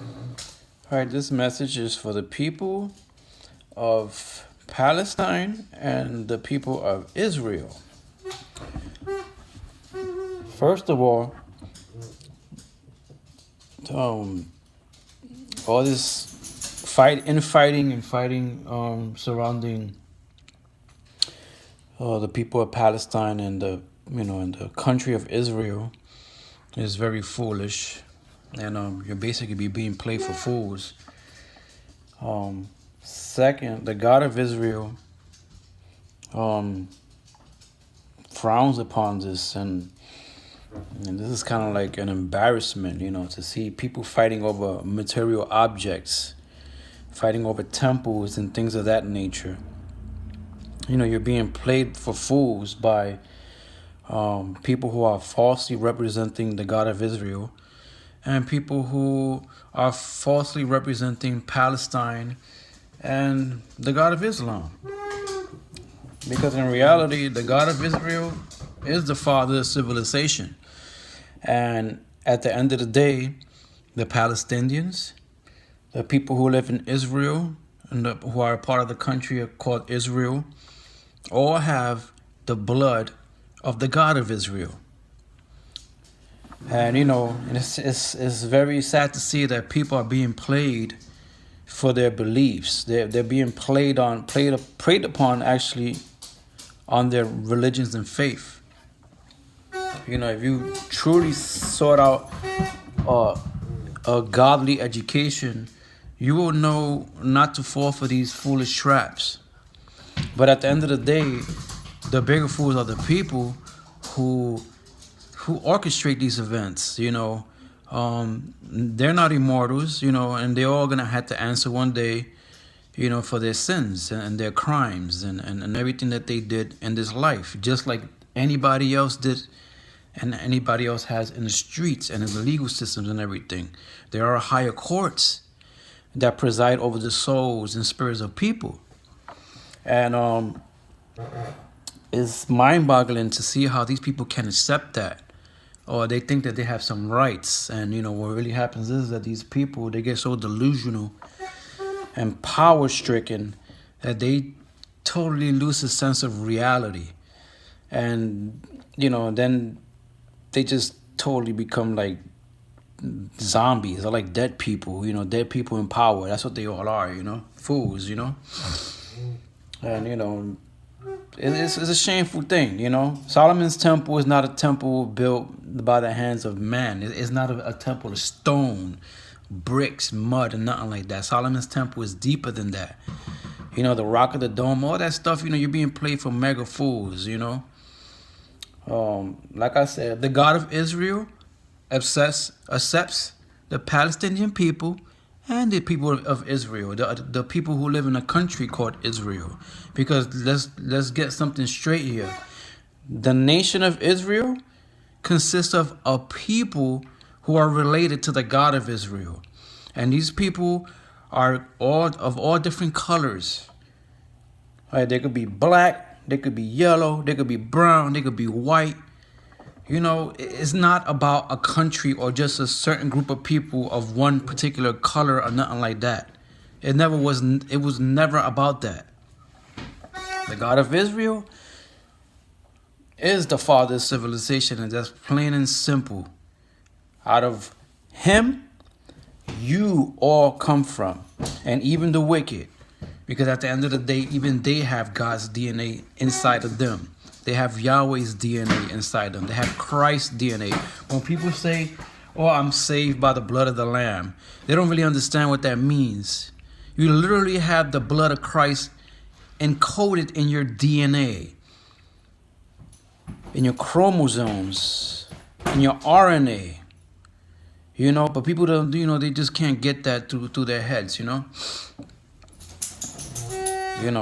All right, this message is for the people of Palestine and the people of Israel. First of um, all this fighting surrounding the people of Palestine and the country of Israel is very foolish, and you're basically being played for fools. Second, the God of Israel frowns upon this, and this is kind of like an embarrassment, to see people fighting over material objects, fighting over temples and things of that nature. You're being played for fools by people who are falsely representing the God of Israel and people who are falsely representing Palestine and the God of Islam. Because in reality, the God of Israel is the father of civilization. And at the end of the day, the Palestinians, the people who live in Israel and who are a part of the country called Israel, all have the blood of the God of Israel. And it's very sad to see that people are being played for their beliefs. They're being preyed upon actually on their religions and faith. If you truly sought out a godly education, you will know not to fall for these foolish traps. But at the end of the day, the bigger fools are the people who orchestrate these events. They're not immortals, and they're all gonna have to answer one day, for their sins and their crimes and everything that they did in this life, just like anybody else did and anybody else has in the streets and in the legal systems and everything. There are higher courts that preside over the souls and spirits of people. And it's mind-boggling to see how these people can accept that, or they think that they have some rights. And what really happens is that these people, they get so delusional and power-stricken that they totally lose a sense of reality. And then they just totally become like zombies. They're like dead people, dead people in power. That's what they all are, fools, And it's a shameful thing, Solomon's temple is not a temple built by the hands of man. It's not a temple of stone, bricks, mud, and nothing like that. Solomon's temple is deeper than that. The rock of the dome, all that stuff, you're being played for mega fools, Like I said, the God of Israel accepts the Palestinian people and the people of Israel, the people who live in a country called Israel. Because let's get something straight here. The nation of Israel consists of a people who are related to the God of Israel. And these people are all different colors. Right? They could be black, they could be yellow, they could be brown, they could be white. It's not about a country or just a certain group of people of one particular color or nothing like that. It was never about that. The God of Israel is the father of civilization, and that's plain and simple. Out of him, you all come from, and even the wicked. Because at the end of the day, even they have God's DNA inside of them. They have Yahweh's DNA inside them. They have Christ's DNA. When people say, "Oh, I'm saved by the blood of the Lamb," they don't really understand what that means. You literally have the blood of Christ encoded in your DNA, in your chromosomes, in your RNA. But people don't, they just can't get that through their heads,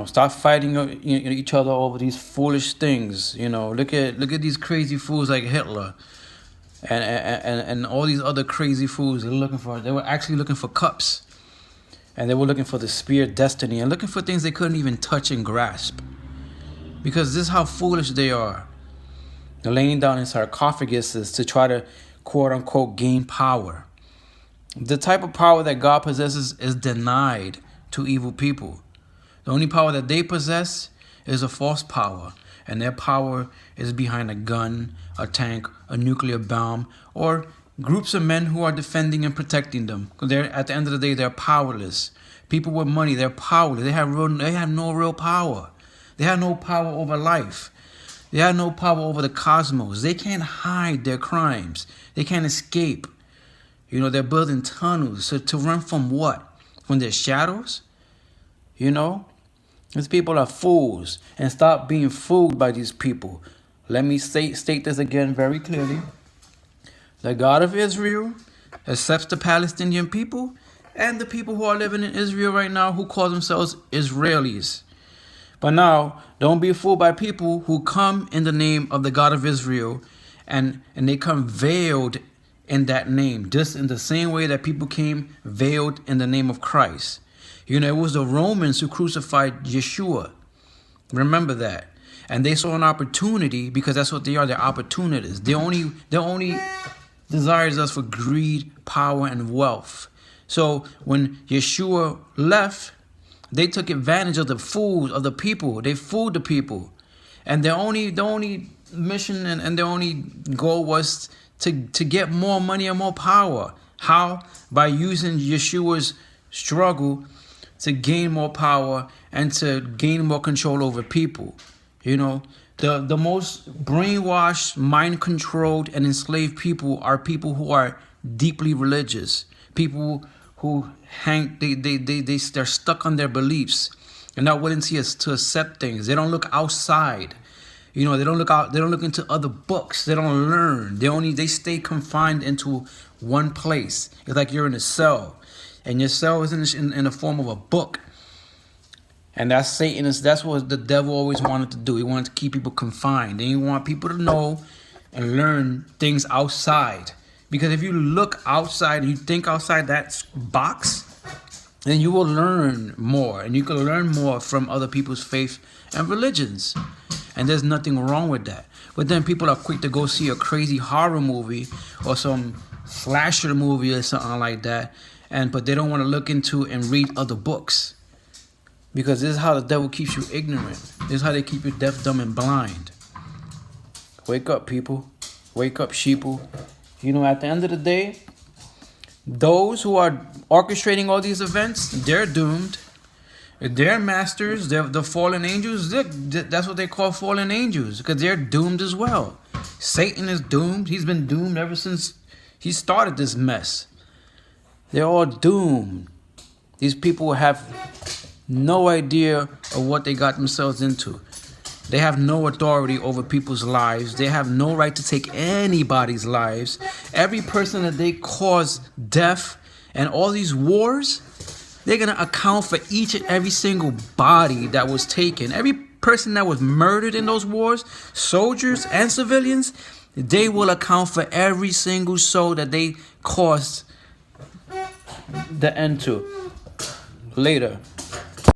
Stop fighting each other over these foolish things. Look at these crazy fools like Hitler, and all these other crazy fools. They were actually looking for cups, and they were looking for the spear of destiny, and looking for things they couldn't even touch and grasp. Because this is how foolish they are. They're laying down in sarcophaguses to try to quote unquote gain power. The type of power that God possesses is denied to evil people. The only power that they possess is a false power, and their power is behind a gun, a tank, a nuclear bomb, or groups of men who are defending and protecting them. They're, at the end of the day, they're powerless. People with money, they're powerless. They have no real power. They have no power over life. They have no power over the cosmos. They can't hide their crimes. They can't escape. You know, they're building tunnels. So to run from what? From their shadows? You know? These people are fools. And stop being fooled by these people. Let me state this again very clearly. The God of Israel accepts the Palestinian people and the people who are living in Israel right now who call themselves Israelis. But now, don't be fooled by people who come in the name of the God of Israel and they come veiled in that name, just in the same way that people came veiled in the name of Christ. You know, it was the Romans who crucified Yeshua. Remember that. And they saw an opportunity, because that's what they are. They're opportunists. They only desires us for greed, power, and wealth. So when Yeshua left, they took advantage of the fools of the people. They fooled the people. And the only mission and their only goal was to get more money and more power. How? By using Yeshua's struggle to gain more power and to gain more control over people. You know, the most brainwashed, mind-controlled, and enslaved people are people who are deeply religious. People who they're stuck on their beliefs. They're not willing to accept things. They don't look outside. You know, they don't look into other books. They don't learn. They stay confined into one place. It's like you're in a cell, and your cell is in the form of a book. And that's Satan. That's what the devil always wanted to do. He wanted to keep people confined. And he want people to know and learn things outside. Because if you look outside and you think outside that box, then you will learn more. And you can learn more from other people's faith and religions. And there's nothing wrong with that. But then people are quick to go see a crazy horror movie or some slasher movie or something like that. But they don't want to look into and read other books. Because this is how the devil keeps you ignorant. This is how they keep you deaf, dumb, and blind. Wake up, people. Wake up, sheeple. You know, at the end of the day, those who are orchestrating all these events, they're doomed. They're masters. They're the fallen angels. That's what they call fallen angels, because they're doomed as well. Satan is doomed. He's been doomed ever since he started this mess. They're all doomed. These people have no idea of what they got themselves into. They have no authority over people's lives. They have no right to take anybody's lives. Every person that they cause death and all these wars, they're going to account for each and every single body that was taken. Every person that was murdered in those wars, soldiers and civilians, they will account for every single soul that they caused the end to later.